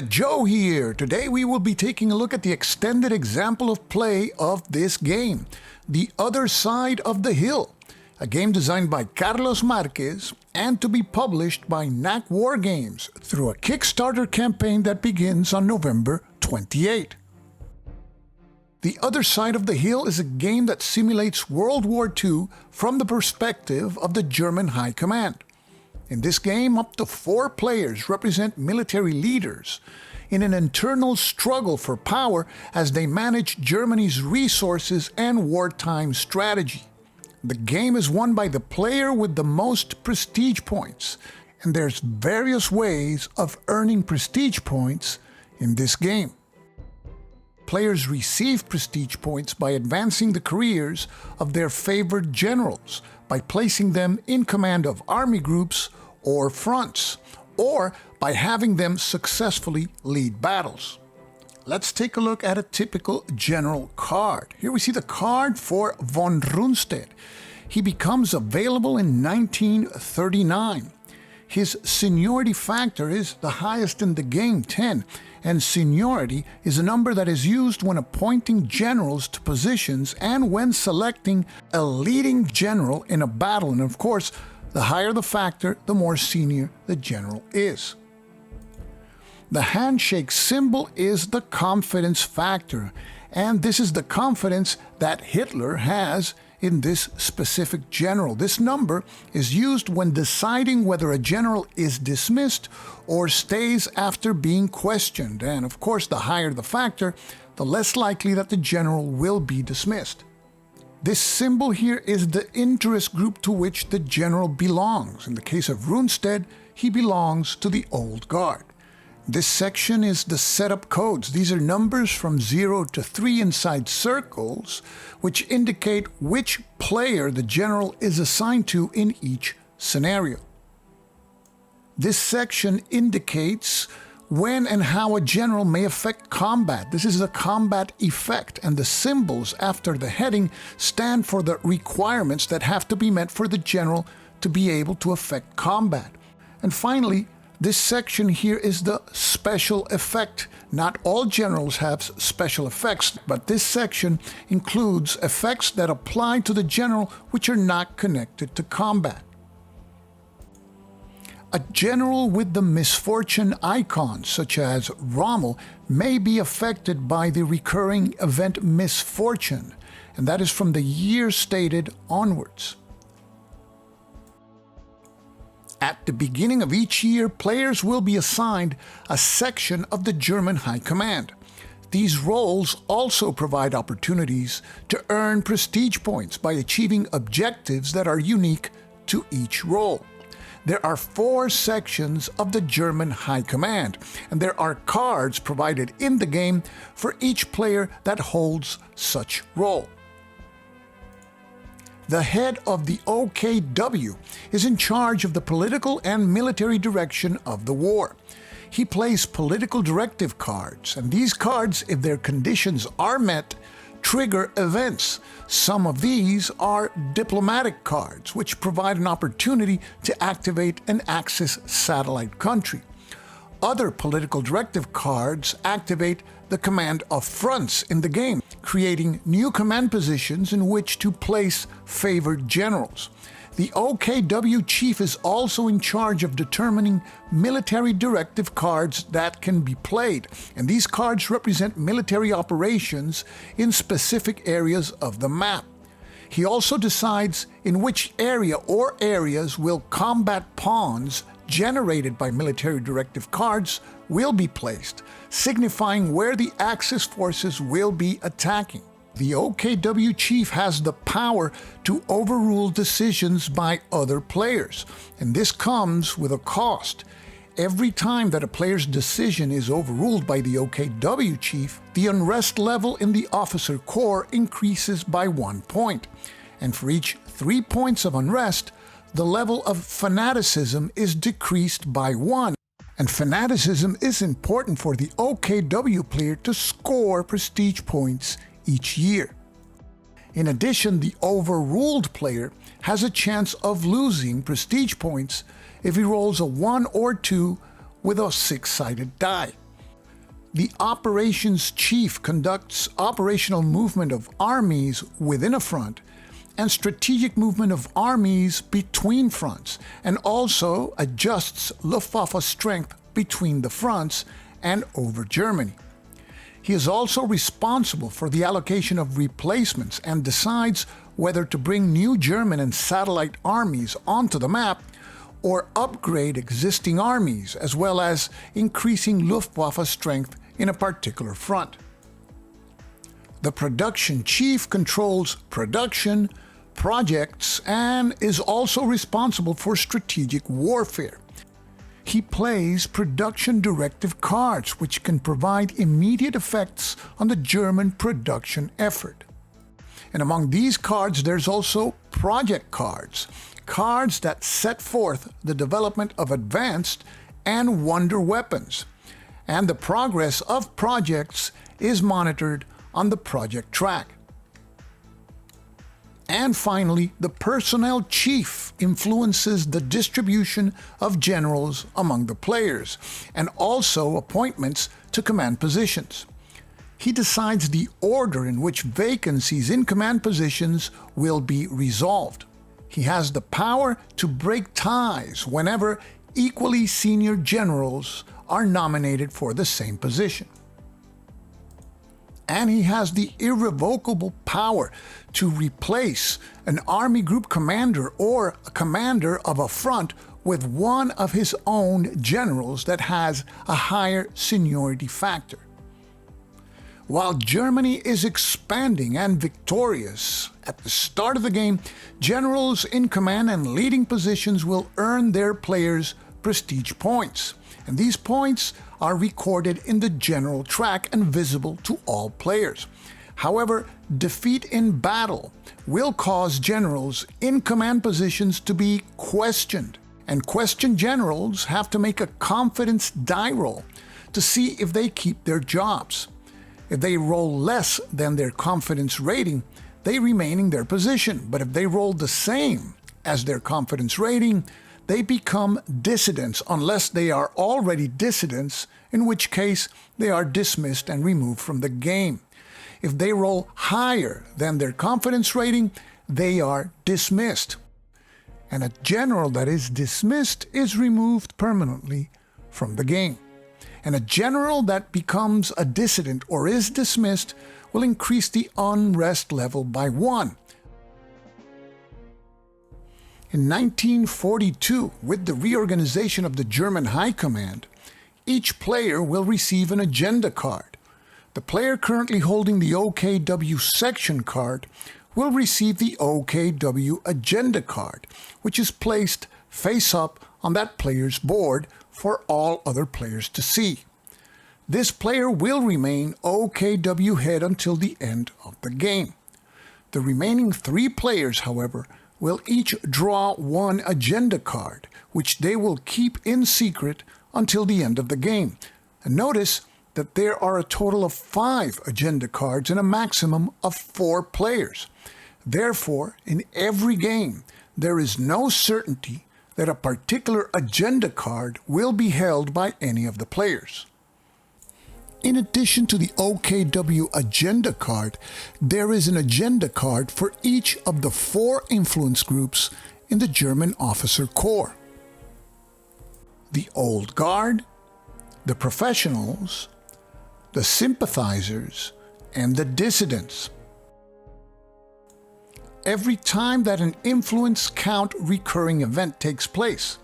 Joe here. Today we will be taking a look at the extended example of play of this game, The Other Side of the Hill, a game designed by Carlos Márquez and to be published by NAC Wargames through a Kickstarter campaign that begins on November 28. The Other Side of the Hill is a game that simulates World War II from the perspective of the German High Command. In this game, up to 4 players represent military leaders in an internal struggle for power as they manage Germany's resources and wartime strategy. The game is won by the player with the most prestige points, and there's various ways of earning prestige points in this game. Players receive prestige points by advancing the careers of their favored generals, by placing them in command of army groups or fronts, or by having them successfully lead battles. Let's take a look at a typical general card. Here we see the card for von Rundstedt. He becomes available in 1939. His seniority factor is the highest in the game, 10, and seniority is a number that is used when appointing generals to positions and when selecting a leading general in a battle, and of course, the higher the factor, the more senior the general is. The handshake symbol is the confidence factor, and this is the confidence that Hitler has in this specific general. This number is used when deciding whether a general is dismissed or stays after being questioned, and of course, the higher the factor, the less likely that the general will be dismissed. This symbol here is the interest group to which the general belongs. In the case of Rundstedt, he belongs to the Old Guard. This section is the setup codes. These are numbers from 0 to 3 inside circles, which indicate which player the general is assigned to in each scenario. This section indicates when and how a general may affect combat. This is the combat effect, and the symbols after the heading stand for the requirements that have to be met for the general to be able to affect combat. And finally, this section here is the special effect. Not all generals have special effects, but this section includes effects that apply to the general which are not connected to combat. A general with the misfortune icon, such as Rommel, may be affected by the recurring event misfortune, and that is from the year stated onwards. At the beginning of each year, players will be assigned a section of the German High Command. These roles also provide opportunities to earn prestige points by achieving objectives that are unique to each role. There are 4 sections of the German High Command, and there are cards provided in the game for each player that holds such role. The head of the OKW is in charge of the political and military direction of the war. He plays political directive cards, and these cards, if their conditions are met, trigger events. Some of these are diplomatic cards, which provide an opportunity to activate an Axis satellite country. Other political directive cards activate the command of fronts in the game, creating new command positions in which to place favored generals. The OKW chief is also in charge of determining military directive cards that can be played, and these cards represent military operations in specific areas of the map. He also decides in which area or areas will combat pawns generated by military directive cards will be placed, signifying where the Axis forces will be attacking. The OKW chief has the power to overrule decisions by other players, and this comes with a cost. Every time that a player's decision is overruled by the OKW chief, the unrest level in the officer corps increases by 1 point, and for each 3 points of unrest, the level of fanaticism is decreased by 1. And fanaticism is important for the OKW player to score prestige points each year. In addition, the overruled player has a chance of losing prestige points if he rolls a 1 or 2 with a 6-sided die. The operations chief conducts operational movement of armies within a front and strategic movement of armies between fronts, and also adjusts Luftwaffe strength between the fronts and over Germany. He is also responsible for the allocation of replacements and decides whether to bring new German and satellite armies onto the map or upgrade existing armies, as well as increasing Luftwaffe strength in a particular front. The production chief controls production, projects, and is also responsible for strategic warfare. He plays production directive cards, which can provide immediate effects on the German production effort. And among these cards, there's also project cards, cards that set forth the development of advanced and wonder weapons. And the progress of projects is monitored on the project track. And finally, the personnel chief influences the distribution of generals among the players, and also appointments to command positions. He decides the order in which vacancies in command positions will be resolved. He has the power to break ties whenever equally senior generals are nominated for the same position. And he has the irrevocable power to replace an army group commander or a commander of a front with one of his own generals that has a higher seniority factor. While Germany is expanding and victorious, at the start of the game, generals in command and leading positions will earn their players prestige points, and these points are recorded in the general track and visible to all players. However, defeat in battle will cause generals in command positions to be questioned, and questioned generals have to make a confidence die roll to see if they keep their jobs. If they roll less than their confidence rating, they remain in their position, but if they roll the same as their confidence rating, they become dissidents unless they are already dissidents, in which case they are dismissed and removed from the game. If they roll higher than their confidence rating, they are dismissed. And a general that is dismissed is removed permanently from the game. And a general that becomes a dissident or is dismissed will increase the unrest level by 1. In 1942, with the reorganization of the German High Command, each player will receive an agenda card. The player currently holding the OKW section card will receive the OKW agenda card, which is placed face up on that player's board for all other players to see. This player will remain OKW head until the end of the game. The remaining 3 players, however, will each draw 1 agenda card, which they will keep in secret until the end of the game. And notice that there are a total of 5 agenda cards and a maximum of 4 players. Therefore, in every game, there is no certainty that a particular agenda card will be held by any of the players. In addition to the OKW agenda card, there is an agenda card for each of the 4 influence groups in the German officer corps: the Old Guard, the Professionals, the Sympathizers, and the Dissidents. Every time that an influence count recurring event takes place,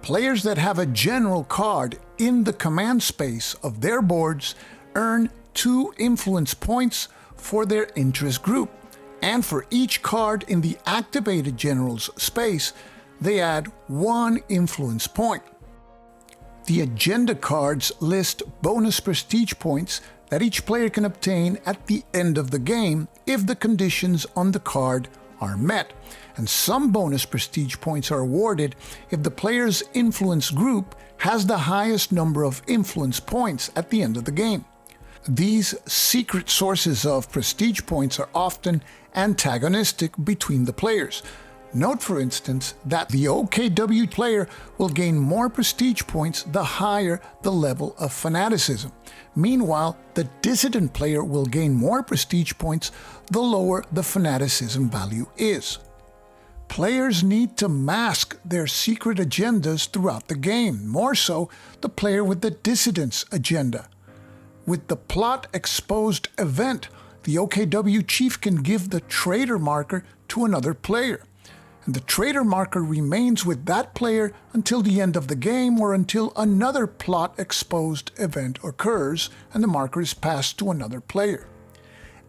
players that have a general card in the command space of their boards earn 2 influence points for their interest group, and for each card in the activated general's space, they add 1 influence point. The agenda cards list bonus prestige points that each player can obtain at the end of the game if the conditions on the card are met, and some bonus prestige points are awarded if the player's influence group has the highest number of influence points at the end of the game. These secret sources of prestige points are often antagonistic between the players, Note, for instance, that the OKW player will gain more prestige points the higher the level of fanaticism. Meanwhile, the dissident player will gain more prestige points the lower the fanaticism value is. Players need to mask their secret agendas throughout the game, more so the player with the dissident's agenda. With the plot exposed event, the OKW chief can give the traitor marker to another player. And the traitor marker remains with that player until the end of the game or until another plot exposed event occurs and the marker is passed to another player.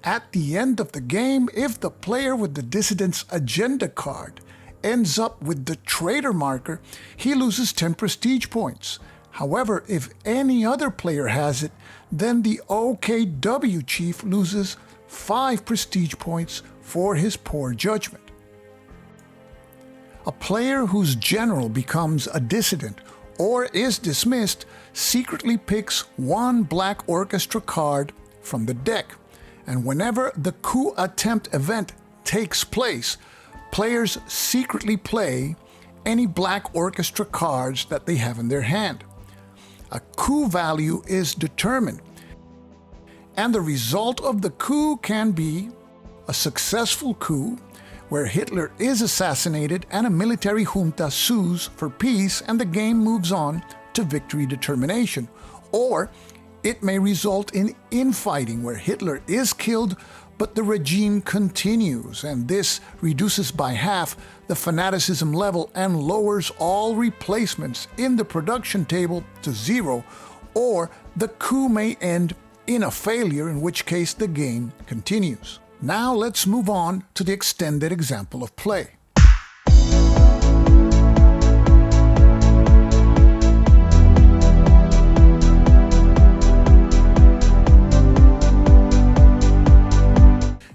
At the end of the game, if the player with the dissident's agenda card ends up with the traitor marker, he loses 10 prestige points. However, if any other player has it, then the OKW chief loses 5 prestige points for his poor judgment. A player whose general becomes a dissident or is dismissed secretly picks one black orchestra card from the deck, and whenever the coup attempt event takes place, players secretly play any black orchestra cards that they have in their hand. A coup value is determined, and the result of the coup can be a successful coup where Hitler is assassinated and a military junta sues for peace and the game moves on to victory determination. Or it may result in infighting where Hitler is killed but the regime continues, and this reduces by half the fanaticism level and lowers all replacements in the production table to 0, or the coup may end in a failure, in which case the game continues. Now let's move on to the extended example of play.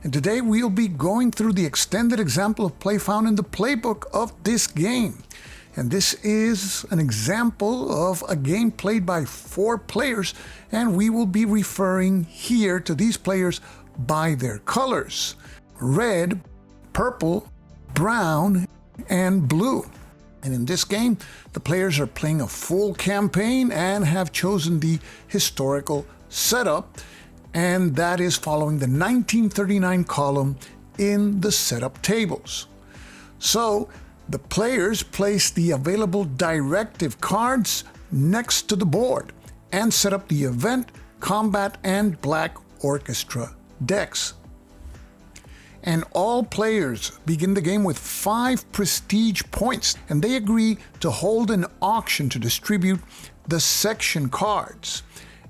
And today we'll be going through the extended example of play found in the playbook of this game. And this is an example of a game played by 4 players, and we will be referring here to these players by their colors: red, purple, brown, and blue. And in this game, the players are playing a full campaign and have chosen the historical setup, and that is following the 1939 column in the setup tables. So the players place the available directive cards next to the board and set up the event, combat, and black orchestra decks. And all players begin the game with 5 prestige points, and they agree to hold an auction to distribute the section cards.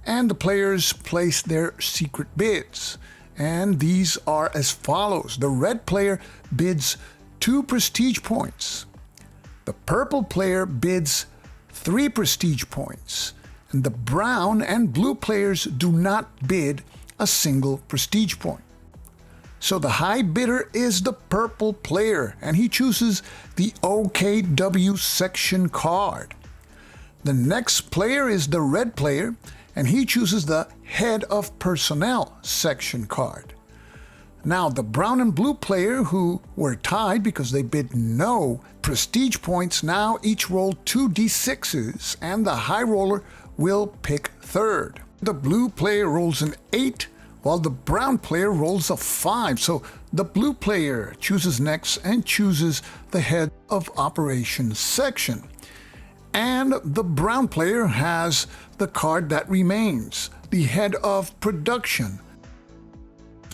And the players place their secret bids, and these are as follows. The red player bids 2 prestige points. The purple player bids 3 prestige points, and the brown and blue players do not bid a single prestige point. So the high bidder is the purple player, and he chooses the OKW section card. The next player is the red player, and he chooses the head of personnel section card. Now the brown and blue player, who were tied because they bid no prestige points, now each roll 2 d6s, and the high roller will pick third. The blue player rolls an 8, while the brown player rolls a 5. So the blue player chooses next and chooses the head of operations section. And the brown player has the card that remains, the head of production.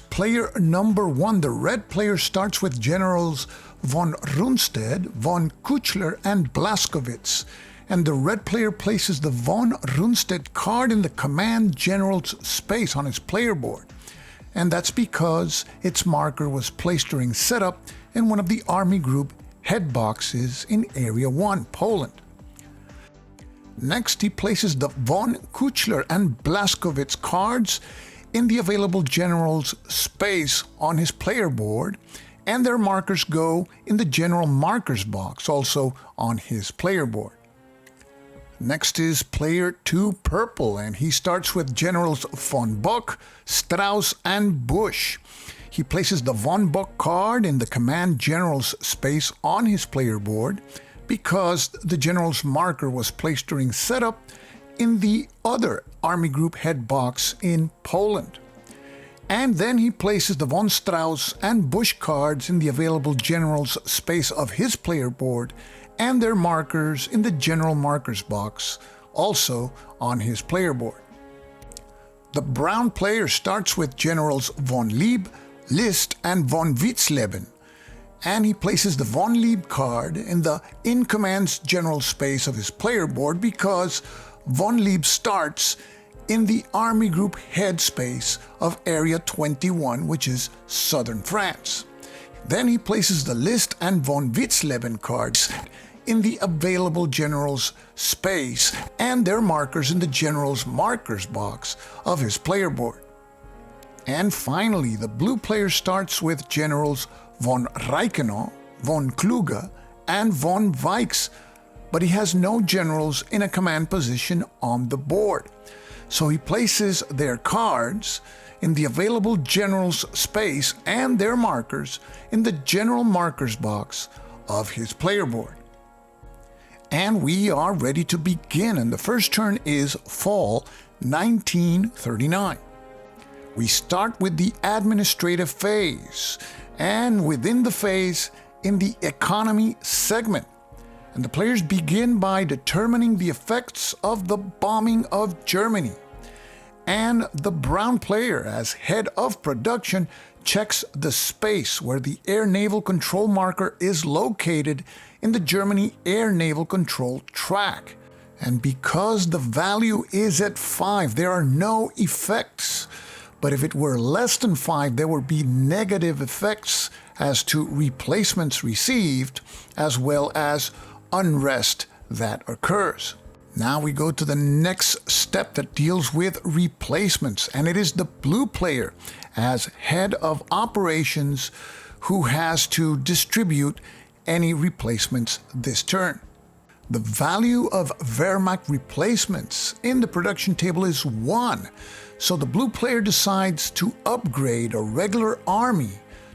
Player number 1, the red player, starts with Generals von Rundstedt, von Kuchler, and Blaskowitz. And the red player places the von Rundstedt card in the command general's space on his player board. And that's because its marker was placed during setup in one of the Army Group head boxes in Area 1, Poland. Next, he places the von Kuchler and Blaskowitz cards in the available general's space on his player board, and their markers go in the general markers box, also on his player board. Next is player 2, purple, and he starts with Generals von Bock, Strauss, and Busch. He places the Von Buck card in the Command General's space on his player board because the General's marker was placed during setup in the other Army Group head box in Poland. And then he places the Von Strauss and Bush cards in the available General's space of his player board and their markers in the General Markers box, also on his player board. The brown player starts with Generals Von Lieb, List, and Von Witzleben, and he places the Von Lieb card in the In Command's General space of his player board because Von Lieb starts in the Army Group head space of Area 21, which is southern France. Then he places the List and Von Witzleben cards in the available General's space and their markers in the General's Markers box of his player board. And finally, the blue player starts with Generals Von Reichenau, Von Kluge, and Von Weichs, but he has no generals in a command position on the board. So he places their cards in the available General's space and their markers in the General Markers box of his player board. And we are ready to begin, and the first turn is Fall 1939. We start with the administrative phase, and within the phase, in the economy segment. And the players begin by determining the effects of the bombing of Germany. And the brown player, as head of production, checks the space where the air naval control marker is located in the Germany air naval control track. And because the value is at 5, there are no effects. But if it were less than 5, there would be negative effects as to replacements received, as well as unrest that occurs. Now we go to the next step that deals with replacements, and it is the blue player as head of operations who has to distribute any replacements this turn. The value of Wehrmacht replacements in the production table is 1, so the blue player decides to upgrade a regular army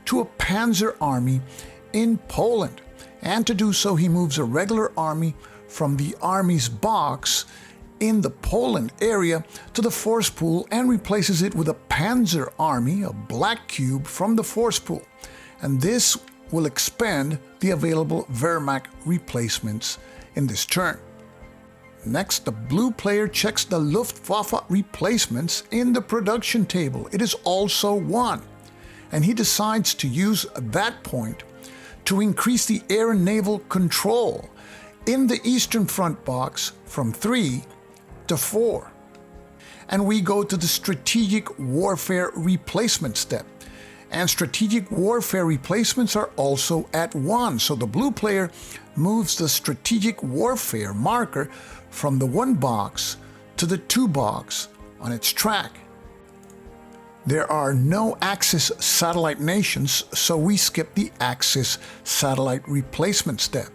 to a panzer army in Poland. And to do so, he moves a regular army from the army's box in the Poland area to the force pool and replaces it with a panzer army, a black cube, from the force pool. And this will expend the available Wehrmacht replacements in this turn. Next, the blue player checks the Luftwaffe replacements in the production table. It is also 1, and he decides to use that point to increase the air and naval control in the Eastern Front box from 3 to 4. And we go to the strategic warfare replacement step. And strategic warfare replacements are also at 1, so the blue player moves the strategic warfare marker from the 1 box to the 2 box on its track. There are no Axis satellite nations, so we skip the Axis satellite replacement step.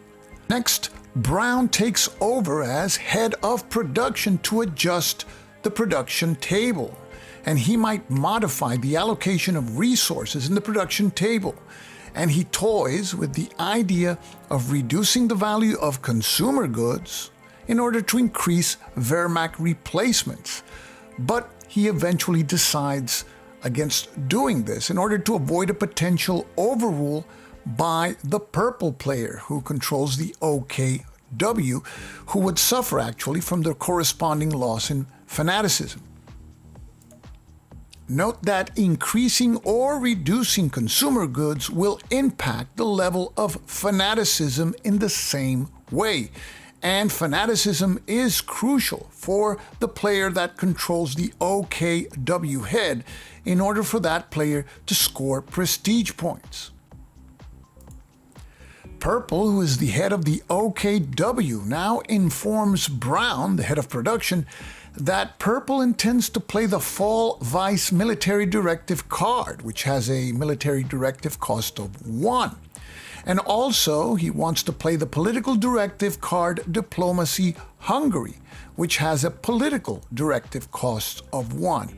Next, Brown takes over as head of production to adjust the production table, and he might modify the allocation of resources in the production table. And he toys with the idea of reducing the value of consumer goods in order to increase Wehrmacht replacements. But he eventually decides against doing this in order to avoid a potential overrule by the purple player who controls the OKW, who would suffer actually from the corresponding loss in fanaticism. Note that increasing or reducing consumer goods will impact the level of fanaticism in the same way. And fanaticism is crucial for the player that controls the OKW head in order for that player to score prestige points. Purple, who is the head of the OKW, now informs Brown, the head of production, that Purple intends to play the Fall Vice Military Directive card, which has a military directive cost of 1. And also, he wants to play the political directive card Diplomacy Hungary, which has a political directive cost of 1.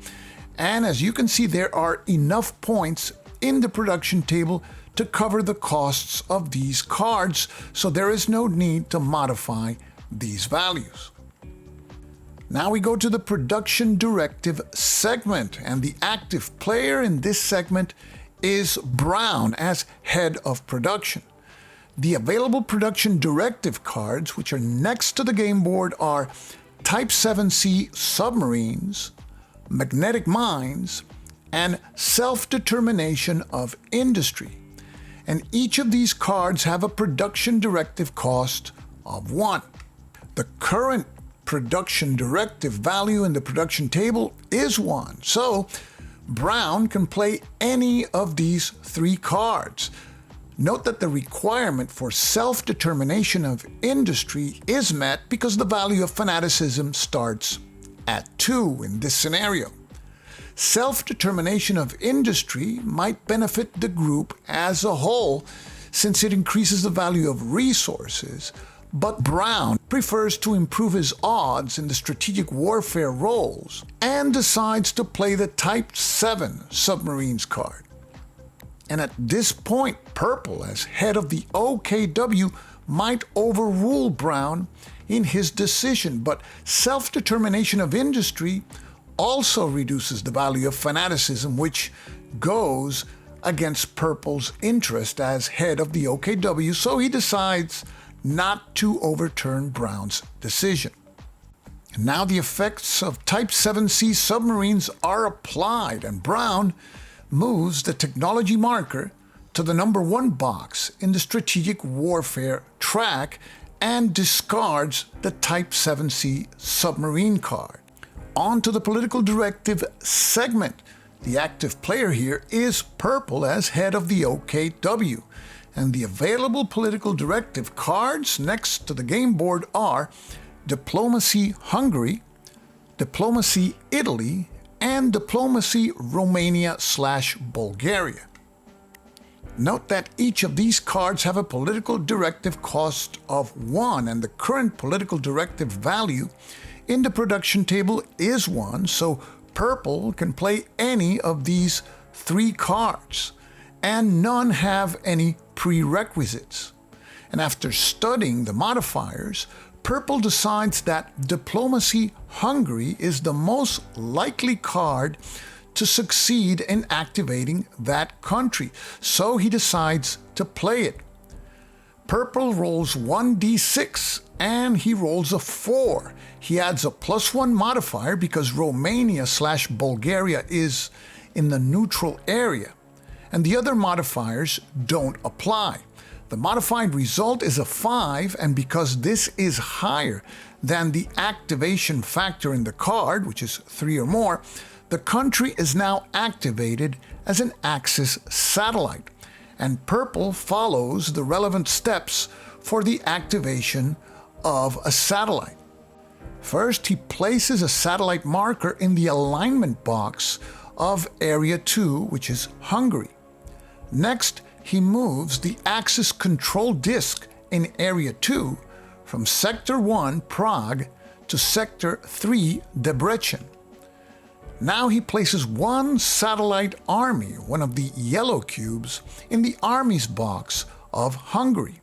And as you can see, there are enough points in the production table to cover the costs of these cards, so there is no need to modify these values. Now we go to the production directive segment, and the active player in this segment is Brown as head of production. The available production directive cards, which are next to the game board, are Type 7C submarines, magnetic mines, and self-determination of industry. And each of these cards have a production directive cost of 1. The current production directive value in the production table is 1, so Brown can play any of these 3 cards. Note that the requirement for self-determination of industry is met because the value of fanaticism starts at 2 in this scenario. Self-determination of industry might benefit the group as a whole since it increases the value of resources, but Brown prefers to improve his odds in the strategic warfare roles and decides to play the Type 7 submarines card. And at this point, Purple, as head of the OKW, might overrule Brown in his decision, but self-determination of industry also reduces the value of fanaticism, which goes against Purple's interest as head of the OKW, so he decides not to overturn Brown's decision. And now the effects of Type 7C submarines are applied, and Brown moves the technology marker to the number 1 box in the strategic warfare track and discards the Type 7C submarine card. On to the political directive segment. The active player here is Purple as head of the OKW, and the available political directive cards next to the game board are Diplomacy Hungary, Diplomacy Italy, and Diplomacy Romania/Bulgaria. Note that each of these cards have a political directive cost of 1, and the current political directive value in the production table is 1, so Purple can play any of these 3 cards, and none have any prerequisites. And after studying the modifiers, Purple decides that Diplomacy Hungary is the most likely card to succeed in activating that country, so he decides to play it. Purple rolls 1d6 and he rolls a 4. He adds a +1 modifier because Romania/Bulgaria is in the neutral area, and the other modifiers don't apply. The modified result is a 5, and because this is higher than the activation factor in the card, which is 3 or more, the country is now activated as an Axis satellite, and Purple follows the relevant steps for the activation of a satellite. First, he places a satellite marker in the alignment box of Area 2, which is Hungary. Next, he moves the Axis control disk in Area 2 from Sector 1, Prague, to Sector 3, Debrecen. Now he places 1 satellite army, one of the yellow cubes, in the armies box of Hungary.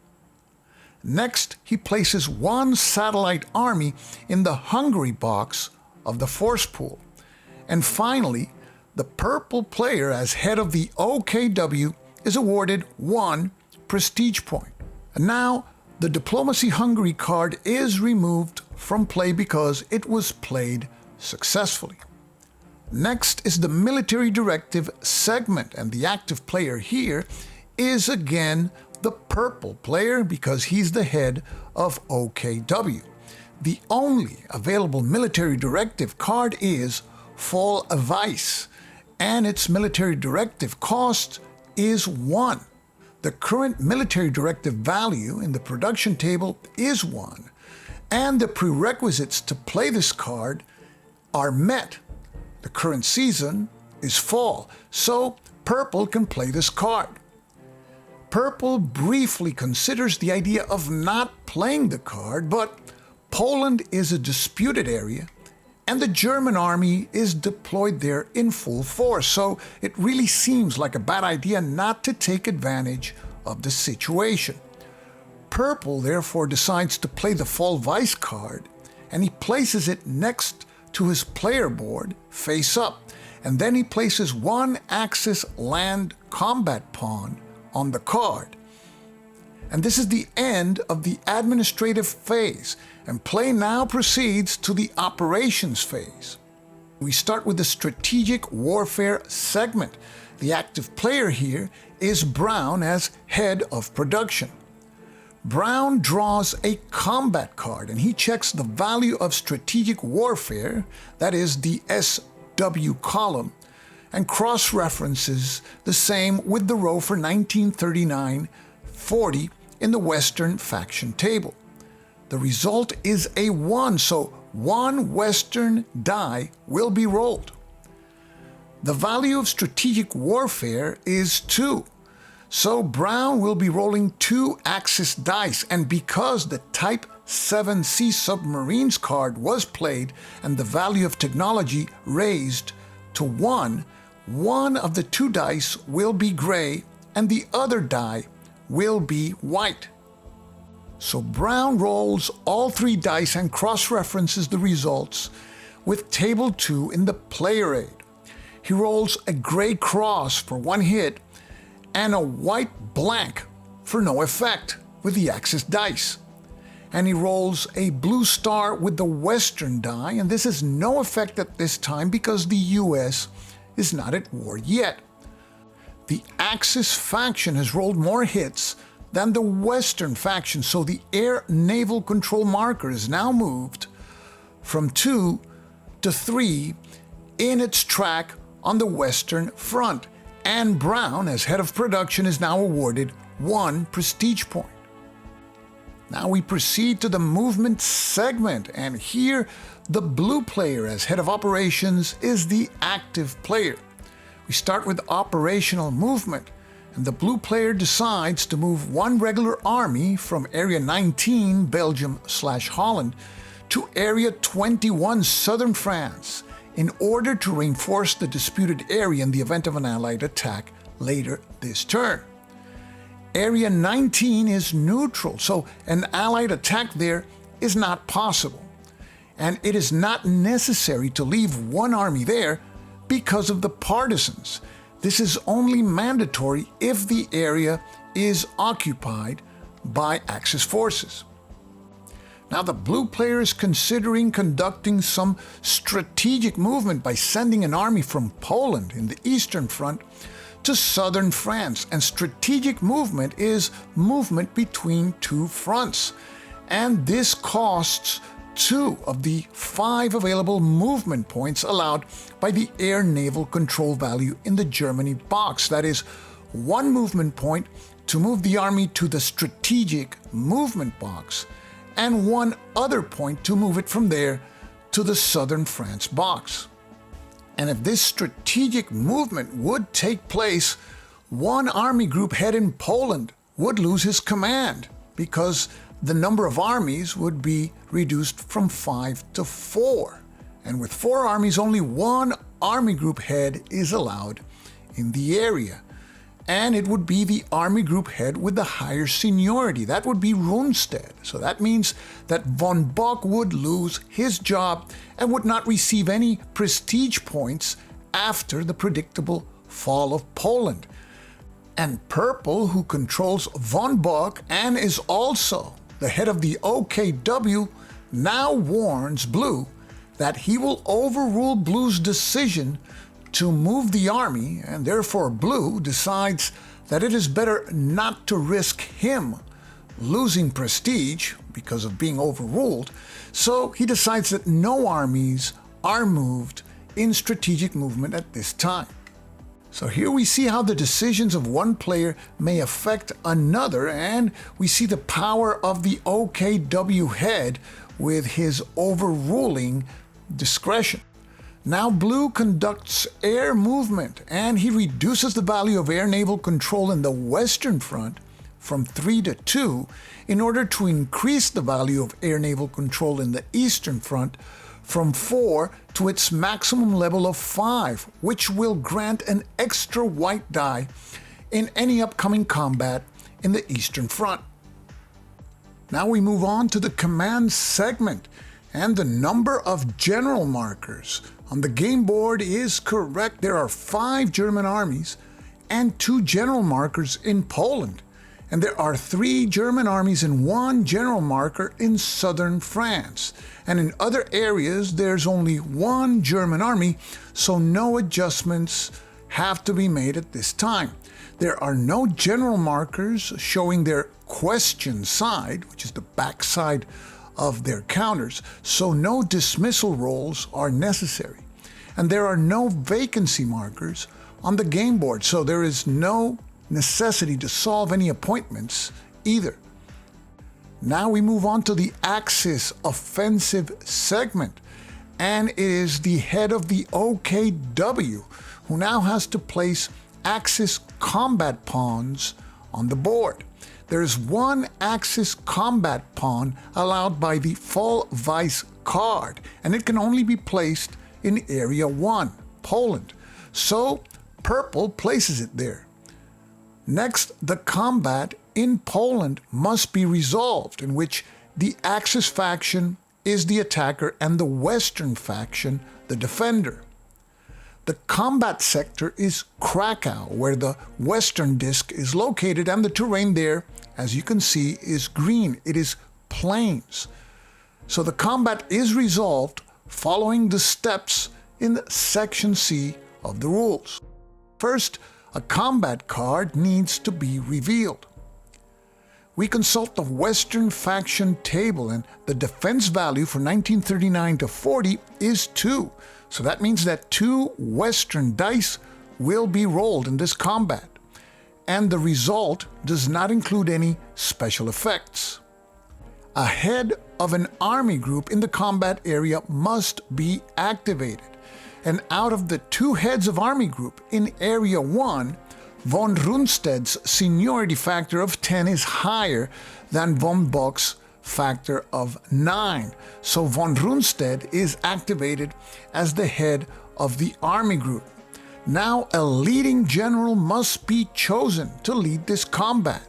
Next, he places 1 satellite army in the Hungary box of the force pool. And finally, the Purple player, as head of the OKW, is awarded 1 prestige point. And now, the Diplomacy Hungary card is removed from play because it was played successfully. Next is the military directive segment, and the active player here is again the Purple player because he's the head of OKW. The only available military directive card is Fall of Ice, and its military directive cost is 1. The current military directive value in the production table is 1, and the prerequisites to play this card are met. The current season is fall, so Purple can play this card. Purple briefly considers the idea of not playing the card, but Poland is a disputed area, and the German army is deployed there in full force, so it really seems like a bad idea not to take advantage of the situation. Purple therefore decides to play the Fall Vice card, and he places it next to his player board face up, and then he places one Axis land combat pawn on the card. And this is the end of the administrative phase, and play now proceeds to the operations phase. We start with the strategic warfare segment. The active player here is Brown as head of production. Brown draws a combat card, and he checks the value of strategic warfare, that is the SW column, and cross-references the same with the row for 1939-40 in the Western faction table. The result is a 1, so 1 Western die will be rolled. The value of strategic warfare is 2. So Brown will be rolling 2 Axis dice, and because the Type 7C submarines card was played and the value of technology raised to 1, one of the 2 dice will be gray and the other die will be white. So Brown rolls all 3 dice and cross-references the results with Table 2 in the player aid. He rolls a gray cross for 1 hit and a white blank for no effect with the Axis dice. And he rolls a blue star with the Western die, and this has no effect at this time because the US is not at war yet. The Axis faction has rolled more hits than the Western faction, so the air naval control marker is now moved from 2 to 3 in its track on the Western front. And Brown, as head of production, is now awarded 1 prestige point. Now we proceed to the movement segment, and here the blue player as head of operations is the active player. We start with operational movement, and the blue player decides to move 1 regular army from Area 19, Belgium/Holland, to Area 21, Southern France, in order to reinforce the disputed area in the event of an Allied attack later this turn. Area 19 is neutral, so an Allied attack there is not possible. And it is not necessary to leave 1 army there because of the partisans. This is only mandatory if the area is occupied by Axis forces. Now the blue player is considering conducting some strategic movement by sending an army from Poland in the Eastern Front to southern France, and strategic movement is movement between 2 fronts, and this costs 2 of the 5 available movement points allowed by the air naval control value in the Germany box. That is 1 movement point to move the army to the strategic movement box, and 1 other point to move it from there to the southern France box. And if this strategic movement would take place, 1 army group head in Poland would lose his command because the number of armies would be reduced from 5 to 4. And with 4 armies, only 1 army group head is allowed in the area. And it would be the army group head with the higher seniority. That would be Rundstedt. So that means that von Bock would lose his job and would not receive any prestige points after the predictable fall of Poland. And Purple, who controls von Bock and is also the head of the OKW, now warns Blue that he will overrule Blue's decision to move the army, and therefore Blue decides that it is better not to risk him losing prestige because of being overruled, so he decides that no armies are moved in strategic movement at this time. So here we see how the decisions of 1 player may affect another, and we see the power of the OKW head with his overruling discretion. Now Blue conducts air movement, and he reduces the value of air naval control in the Western Front from 3 to 2 in order to increase the value of air naval control in the Eastern Front from 4 to its maximum level of 5, which will grant an extra white die in any upcoming combat in the Eastern Front. Now we move on to the command segment, and the number of general markers on the game board is correct. There are 5 German armies and 2 general markers in Poland, and there are 3 German armies and 1 general marker in southern France. And in other areas there's only 1 German army, so no adjustments have to be made at this time. There are no general markers showing their question side, which is the back side of their counters, so no dismissal rolls are necessary. And there are no vacancy markers on the game board, so there is no necessity to solve any appointments either. Now we move on to the Axis offensive segment, and it is the head of the OKW who now has to place Axis combat pawns on the board. There is 1 Axis combat pawn allowed by the Vollweis card, and it can only be placed in Area 1, Poland. So purple places it there. Next, the combat in Poland must be resolved, in which the Axis faction is the attacker and the Western faction the defender. The combat sector is Krakow, where the western disk is located, and the terrain there, as you can see, is green. It is plains. So the combat is resolved following the steps in Section C of the rules. First, a combat card needs to be revealed. We consult the Western faction table, and the defense value for 1939 to 40 is 2. So that means that 2 Western dice will be rolled in this combat, and the result does not include any special effects. A head of an army group in the combat area must be activated, and out of the 2 heads of army group in Area 1, von Rundstedt's seniority factor of 10 is higher than von Bock's factor of 9. So von Rundstedt is activated as the head of the army group. Now a leading general must be chosen to lead this combat.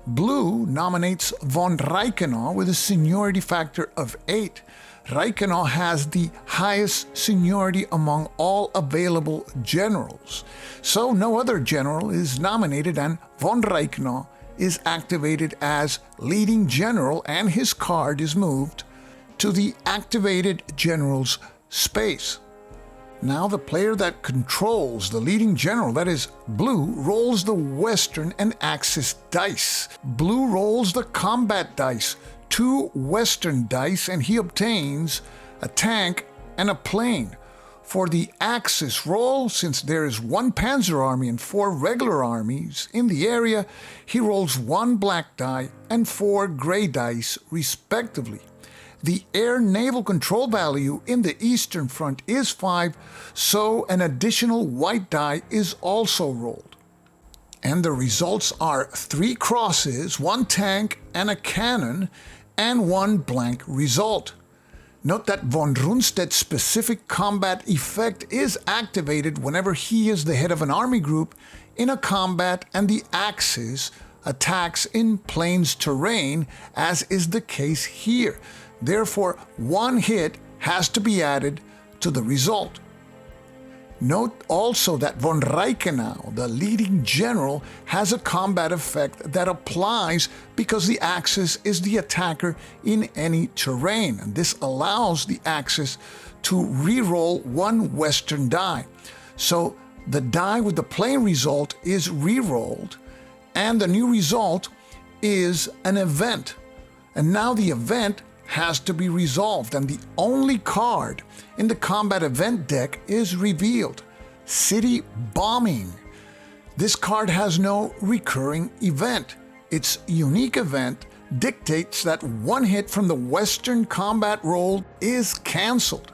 Blue nominates von Reichenau with a seniority factor of 8. Reichenau has the highest seniority among all available generals, so no other general is nominated, and von Reichenau is activated as leading general, and his card is moved to the activated general's space. Now the player that controls the leading general, that is blue, rolls the Western and Axis dice. Blue rolls the combat dice, 2 Western dice, and he obtains a tank and a plane. For the Axis roll, since there is 1 Panzer army and 4 regular armies in the area, he rolls 1 black die and 4 gray dice, respectively. The air naval control value in the Eastern Front is 5, so an additional white die is also rolled. And the results are 3 crosses, 1 tank and a cannon, and 1 blank result. Note that von Rundstedt's specific combat effect is activated whenever he is the head of an army group in a combat and the Axis attacks in plains terrain, as is the case here. Therefore, 1 hit has to be added to the result. Note also that von Reichenau, the leading general, has a combat effect that applies because the Axis is the attacker in any terrain, and this allows the Axis to re-roll 1 Western die. So the die with the plain result is re-rolled, and the new result is an event. And now the event has to be resolved, and the only card in the combat event deck is revealed: City Bombing. This card has no recurring event. Its unique event dictates that 1 hit from the Western combat roll is cancelled.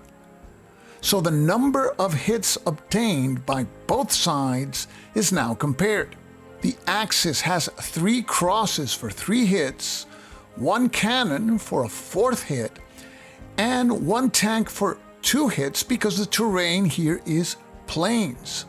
So the number of hits obtained by both sides is now compared. The Axis has 3 crosses for 3 hits, 1 cannon for a 4th hit, and 1 tank for 2 hits because the terrain here is plains.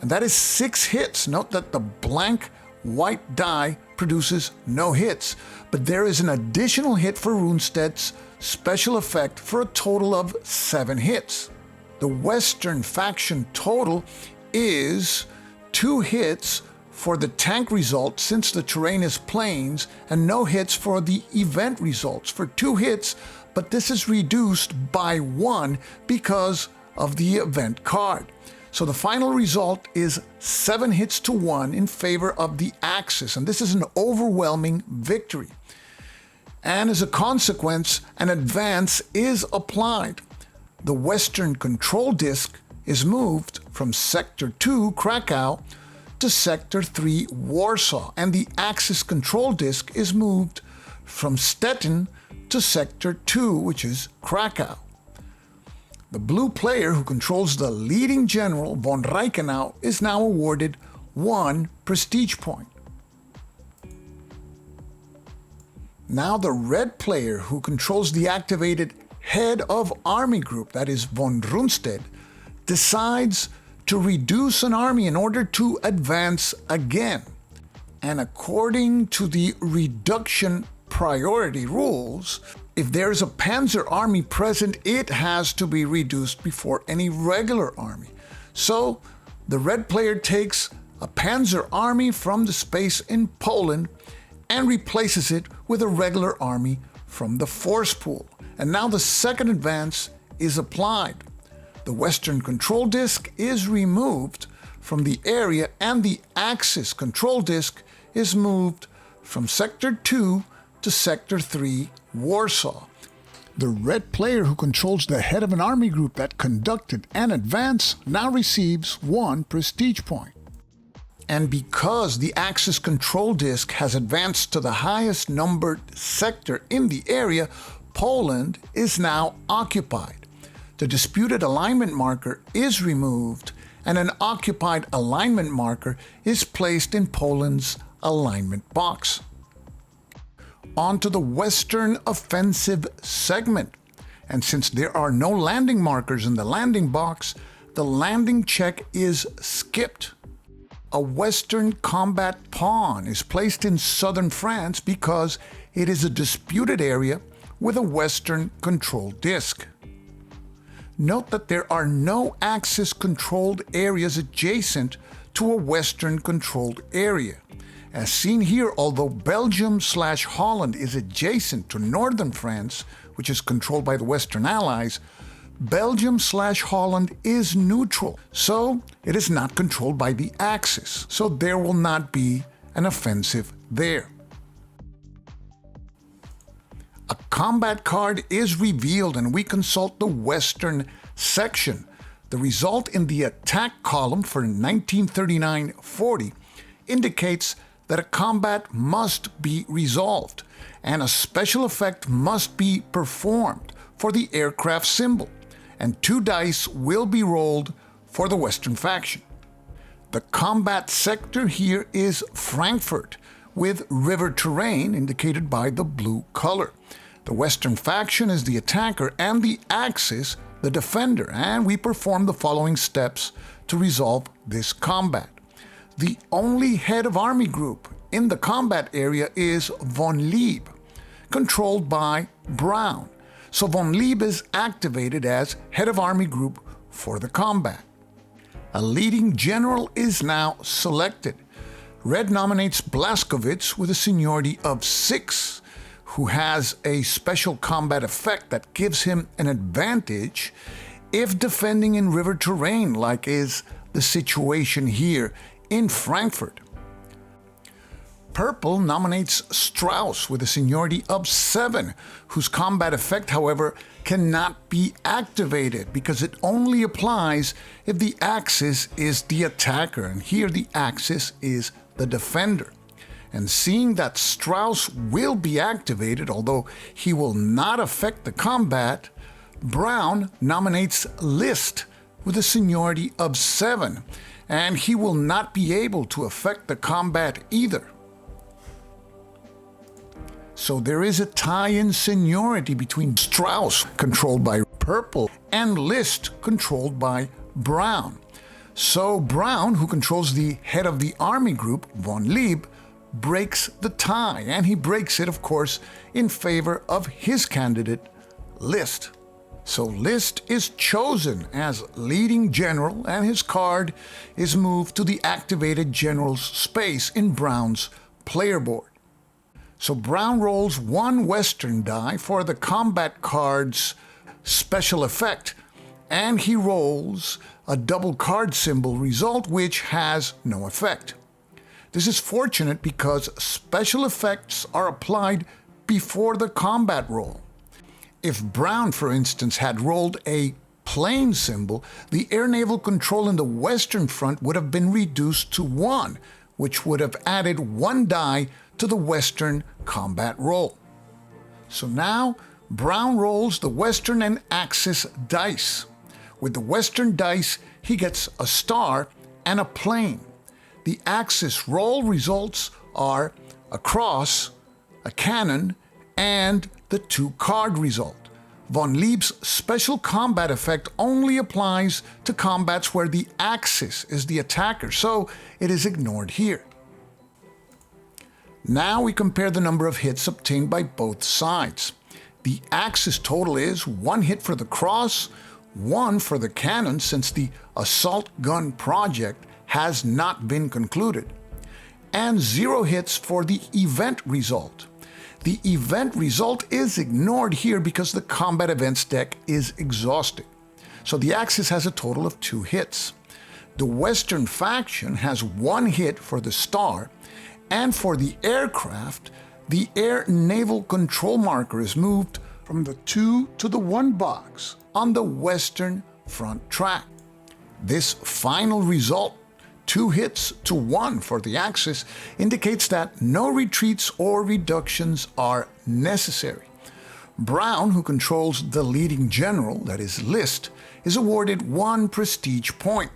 And that is 6 hits. Note that the blank white die produces no hits, but there is an additional hit for Runested's special effect for a total of 7 hits. The Western faction total is 2 hits for the tank result since the terrain is plains, and no hits for the event results for 2 hits, but this is reduced by 1 because of the event card. So the final result is 7 hits to 1 in favor of the Axis, and this is an overwhelming victory. And as a consequence, an advance is applied. The Western control disk is moved from Sector 2, Krakow, to Sector 3, Warsaw, and the Axis control disk is moved from Stettin to Sector 2, which is Krakow. The blue player who controls the leading general, von Reichenau, is now awarded 1 prestige point. Now the red player who controls the activated head of army group, that is von Rundstedt, decides to reduce an army in order to advance again. And according to the reduction priority rules, if there is a panzer army present, it has to be reduced before any regular army. So the red player takes a panzer army from the space in Poland and replaces it with a regular army from the force pool. And now the second advance is applied. The Western control disk is removed from the area and the Axis control disk is moved from Sector 2 to Sector 3, Warsaw. The red player who controls the head of an army group that conducted an advance now receives 1 prestige point. And because the Axis control disk has advanced to the highest numbered sector in the area, Poland is now occupied. The disputed alignment marker is removed, and an occupied alignment marker is placed in Poland's alignment box. On to the Western offensive segment. And since there are no landing markers in the landing box, the landing check is skipped. A Western combat pawn is placed in southern France because it is a disputed area with a Western control disk. Note that there are no Axis-controlled areas adjacent to a Western-controlled area. As seen here, although Belgium/Holland is adjacent to northern France, which is controlled by the Western Allies, Belgium/Holland is neutral, so it is not controlled by the Axis, so there will not be an offensive there. A combat card is revealed and we consult the Western section. The result in the attack column for 1939-40 indicates that a combat must be resolved and a special effect must be performed for the aircraft symbol, and 2 dice will be rolled for the Western faction. The combat sector here is Frankfurt, with river terrain indicated by the blue color. The Western faction is the attacker and the Axis the defender, and we perform the following steps to resolve this combat. The only head of army group in the combat area is von Lieb, controlled by Brown. So von Lieb is activated as head of army group for the combat. A leading general is now selected. Red nominates Blaskowitz with a seniority of 6, who has a special combat effect that gives him an advantage if defending in river terrain, like is the situation here in Frankfurt. Purple nominates Strauss with a seniority of 7, whose combat effect, however, cannot be activated because it only applies if the Axis is the attacker, and here the Axis is the defender. And seeing that Strauss will be activated, although he will not affect the combat, Brown nominates List with a seniority of 7, and he will not be able to affect the combat either. So there is a tie in seniority between Strauss, controlled by purple, and List, controlled by brown. So Brown, who controls the head of the army group, von Lieb, breaks the tie, and he breaks it, of course, in favor of his candidate, List. So List is chosen as leading general, and his card is moved to the activated general's space in Brown's player board. So Brown rolls one Western die for the combat card's special effect, and he rolls a double card symbol result which has no effect. This is fortunate because special effects are applied before the combat roll. If Brown, for instance, had rolled a plain symbol, the air naval control in the Western Front would have been reduced to 1, which would have added 1 die to the Western combat roll. So now, Brown rolls the Western and Axis dice. With the Western dice, he gets a star and a plane. The Axis roll results are a cross, a cannon, and the 2-card result. Von Lieb's special combat effect only applies to combats where the Axis is the attacker, so it is ignored here. Now we compare the number of hits obtained by both sides. The Axis total is 1 hit for the cross, 1 for the cannon since the assault gun project has not been concluded, and 0 hits for the event result. The event result is ignored here because the combat events deck is exhausted. So the Axis has a total of 2 hits. The Western faction has 1 hit for the star, and for the aircraft, the air naval control marker is moved from the 2 to the 1 box on the Western front track. This final result, 2 hits to 1 for the Axis, indicates that no retreats or reductions are necessary. Brown, who controls the leading general, that is List, is awarded 1 prestige point.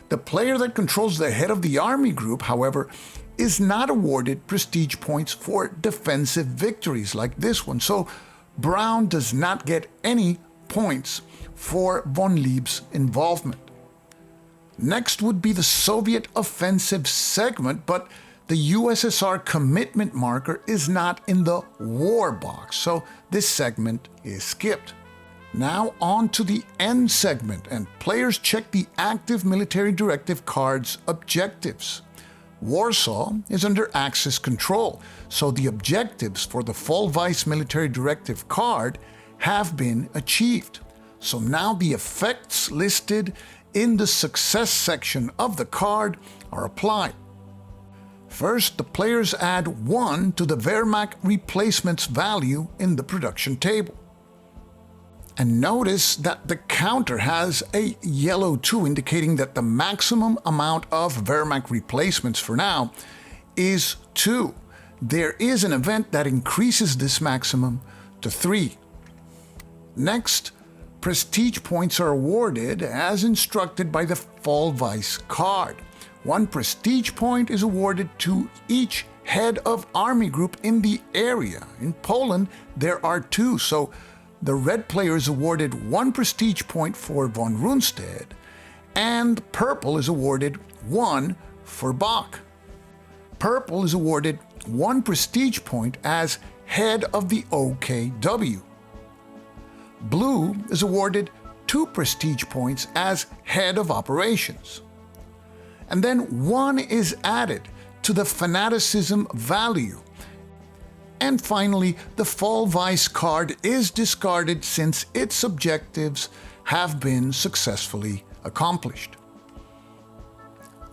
The player that controls the head of the army group, however, is not awarded prestige points for defensive victories like this one, so Brown does not get any points for von Lieb's involvement. Next would be the Soviet offensive segment, but the USSR commitment marker is not in the war box, so this segment is skipped. Now on to the end segment, and players check the active military directive card's objectives. Warsaw is under Axis control, so the objectives for the Vollweis military directive card have been achieved. So now the effects listed in the success section of the card are applied. First, the players add 1 to the Wehrmacht replacements value in the production table. And notice that the counter has a yellow 2, indicating that the maximum amount of Wehrmacht replacements for now is 2. There is an event that increases this maximum to 3. Next, prestige points are awarded as instructed by the Vollweis card. 1 prestige point is awarded to each head of army group in the area. In Poland, there are 2, so the red player is awarded 1 prestige point for von Rundstedt, and purple is awarded 1 for Bach. Purple is awarded 1 prestige point as head of the OKW. Blue is awarded 2 prestige points as head of operations. And then 1 is added to the fanaticism value. And finally, the Vollweis card is discarded since its objectives have been successfully accomplished.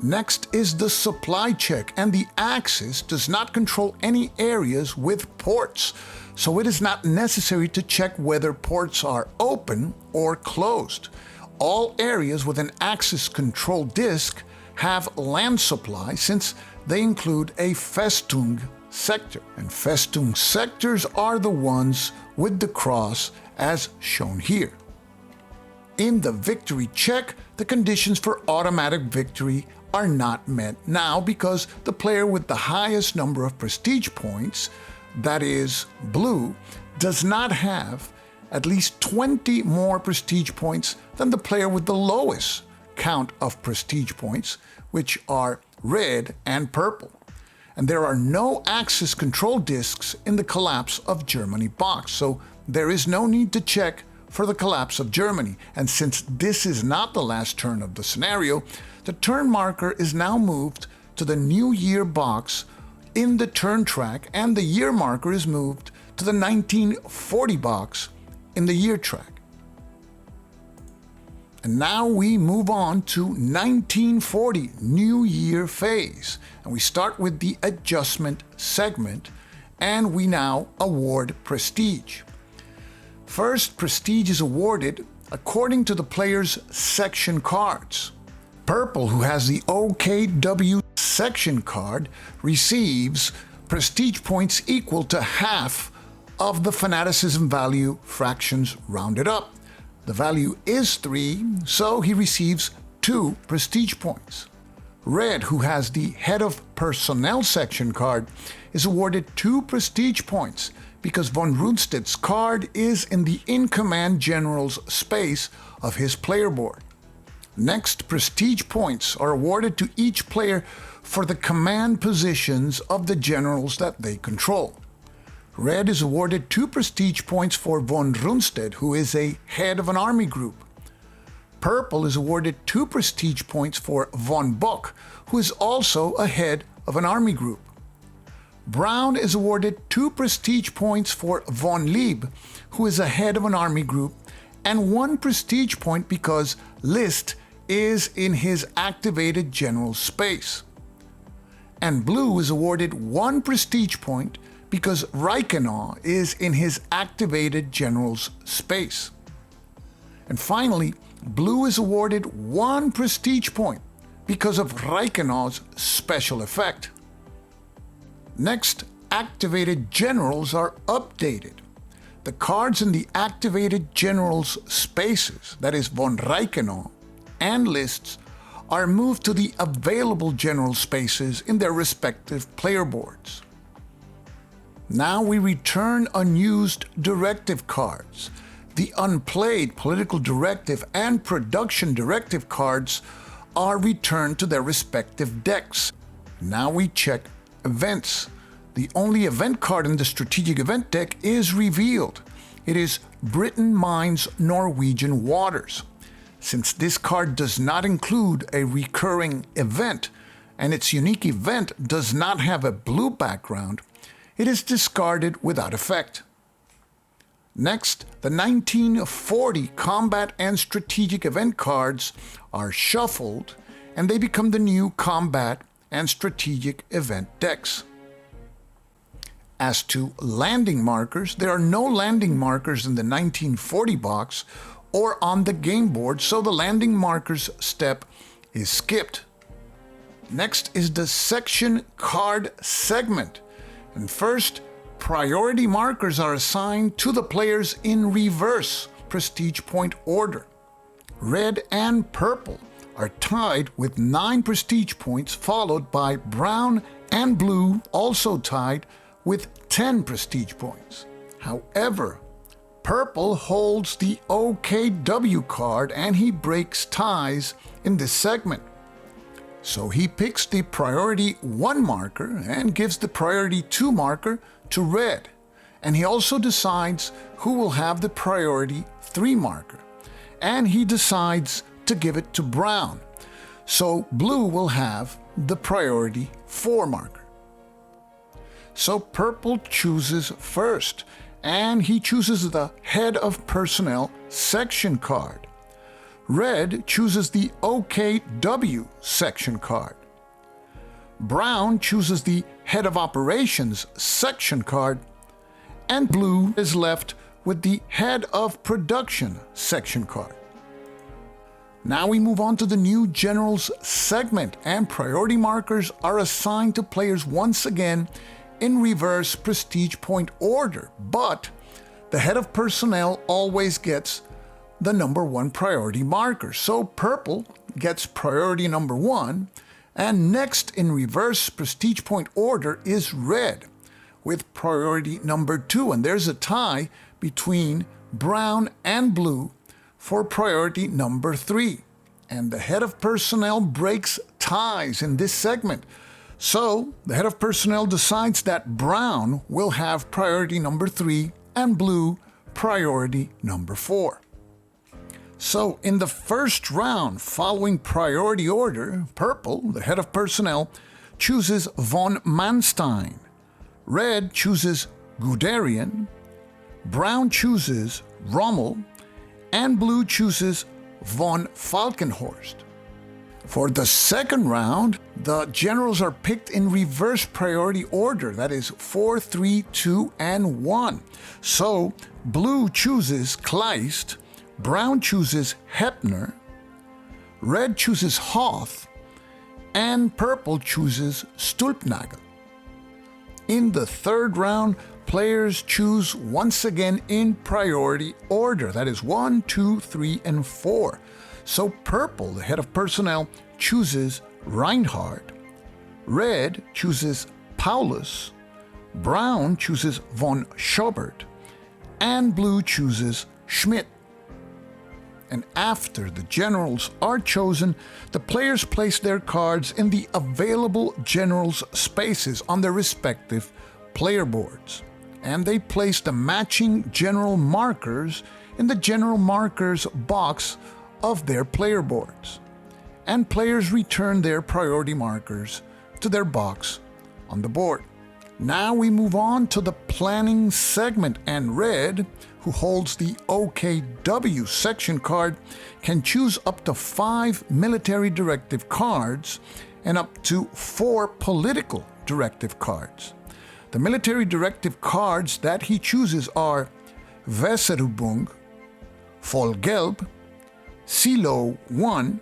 Next is the supply check, and the Axis does not control any areas with ports, so it is not necessary to check whether ports are open or closed. All areas with an Axis control disk have land supply since they include a Festung sector, and Festung sectors are the ones with the cross as shown here. In the victory check, the conditions for automatic victory are not met now because the player with the highest number of prestige points, that is, blue, does not have at least 20 more prestige points than the player with the lowest count of prestige points, which are red and purple. And there are no Axis control discs in the Collapse of Germany box, so there is no need to check for the Collapse of Germany. And since this is not the last turn of the scenario, the turn marker is now moved to the New Year box in the turn track, and the year marker is moved to the 1940 box in the year track. And now we move on to 1940 New Year phase. And we start with the adjustment segment, and we now award prestige. First, prestige is awarded according to the player's section cards. Purple, who has the OKW section card, receives prestige points equal to half of the fanaticism value fractions rounded up. The value is 3, so he receives 2 prestige points. Red, who has the head of personnel section card, is awarded 2 prestige points because von Rundstedt's card is in the in-command general's space of his player board. Next, prestige points are awarded to each player for the command positions of the generals that they control. Red is awarded 2 prestige points for von Rundstedt, who is a head of an army group. Purple is awarded 2 prestige points for von Bock, who is also a head of an army group. Brown is awarded 2 prestige points for von Lieb, who is a head of an army group, and 1 prestige point because List is in his activated general space. And blue is awarded 1 prestige point because Reichenau is in his activated general's space. And finally, blue is awarded 1 prestige point because of Reichenau's special effect. Next, activated generals are updated. The cards in the activated generals' spaces, that is von Reichenau, and lists, are moved to the available general spaces in their respective player boards. Now we return unused directive cards. The unplayed political directive and production directive cards are returned to their respective decks. Now we check events. The only event card in the strategic event deck is revealed. It is Britain Mines Norwegian Waters. Since this card does not include a recurring event, and its unique event does not have a blue background, it is discarded without effect. Next, the 1940 combat and strategic event cards are shuffled, and they become the new combat and strategic event decks. As to landing markers, there are no landing markers in the 1940 box or on the game board, so the landing markers step is skipped. Next is the section card segment. And first, priority markers are assigned to the players in reverse prestige point order. Red and purple are tied with 9 prestige points, followed by brown and blue, also tied with 10 prestige points. However, purple holds the OKW card and he breaks ties in this segment. So he picks the priority 1 marker and gives the priority 2 marker to red. And he also decides who will have the priority 3 marker. And he decides to give it to brown. So blue will have the priority 4 marker. So purple chooses first, and he chooses the head of personnel section card. Red chooses the OKW section card. Brown chooses the head of operations section card, and blue is left with the head of production section card. Now we move on to the new generals segment, and priority markers are assigned to players once again in reverse prestige point order, but the head of personnel always gets the number 1 priority marker. So purple gets priority number 1, and next in reverse prestige point order is red, with priority number 2, and there's a tie between brown and blue for priority number 3. And the head of personnel breaks ties in this segment. So the head of personnel decides that brown will have priority number 3 and blue priority number 4. So in the first round, following priority order, purple, the head of personnel, chooses von Manstein. Red chooses Guderian. Brown chooses Rommel. And blue chooses von Falkenhorst. For the second round, the generals are picked in reverse priority order, that is 4, 3, 2, and 1. So blue chooses Kleist, brown chooses Heppner, red chooses Hoth, and purple chooses Stulpnagel. In the third round, players choose once again in priority order, that is 1, 2, 3, and 4. So purple, the head of personnel, chooses Reinhardt, red chooses Paulus, brown chooses von Schobert, and blue chooses Schmidt. And after the generals are chosen, the players place their cards in the available generals' spaces on their respective player boards. And they place the matching general markers in the general markers box of their player boards. And players return their priority markers to their box on the board. Now we move on to the planning segment, and red, who holds the OKW section card, can choose up to 5 military directive cards and up to 4 political directive cards. The military directive cards that he chooses are Weserübung, Vollgelb, Silo 1,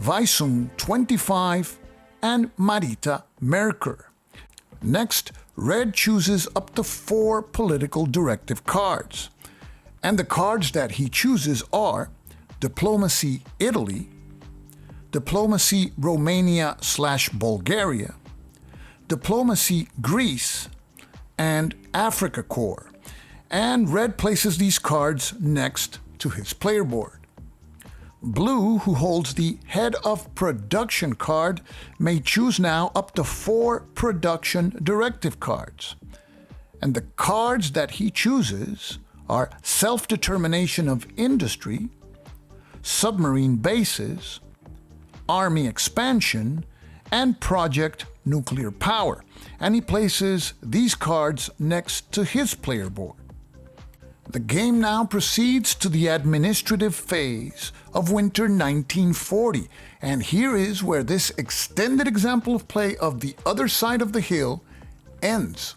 Weisung 25, and Marita Merkur. Next, red chooses up to 4 political directive cards. And the cards that he chooses are Diplomacy Italy, Diplomacy Romania/Bulgaria, Diplomacy Greece, and Africa Corps. And red places these cards next to his player board. Blue, who holds the Head of Production card, may choose now up to 4 production directive cards. And the cards that he chooses are Self-Determination of Industry, Submarine Bases, Army Expansion, and Project Nuclear Power. And he places these cards next to his player board. The game now proceeds to the administrative phase of winter 1940, and here is where this extended example of play of The Other Side of the Hill ends.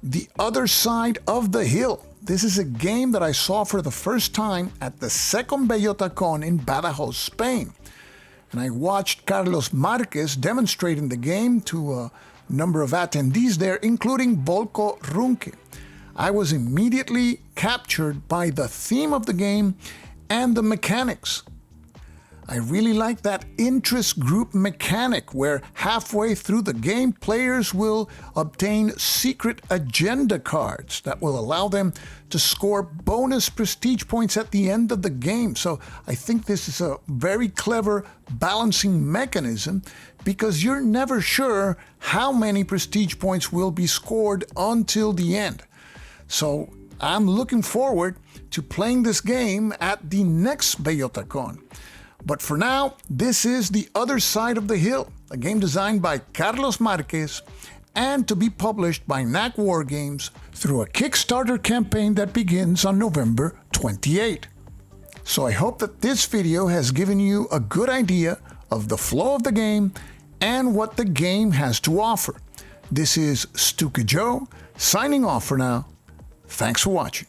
The Other Side of the Hill. This is a game that I saw for the first time at the second Bellotacon in Badajoz, Spain. And I watched Carlos Márquez demonstrating the game to a number of attendees there, including Volko Runke. I was immediately captured by the theme of the game and the mechanics. I really like that interest group mechanic where halfway through the game, players will obtain secret agenda cards that will allow them to score bonus prestige points at the end of the game. So I think this is a very clever balancing mechanism because you're never sure how many prestige points will be scored until the end. So I'm looking forward to playing this game at the next Bellotacon. But for now, this is The Other Side of the Hill, a game designed by Carlos Márquez and to be published by NAC Wargames through a Kickstarter campaign that begins on November 28. So I hope that this video has given you a good idea of the flow of the game and what the game has to offer. This is Stuka Joe, signing off for now. Thanks for watching.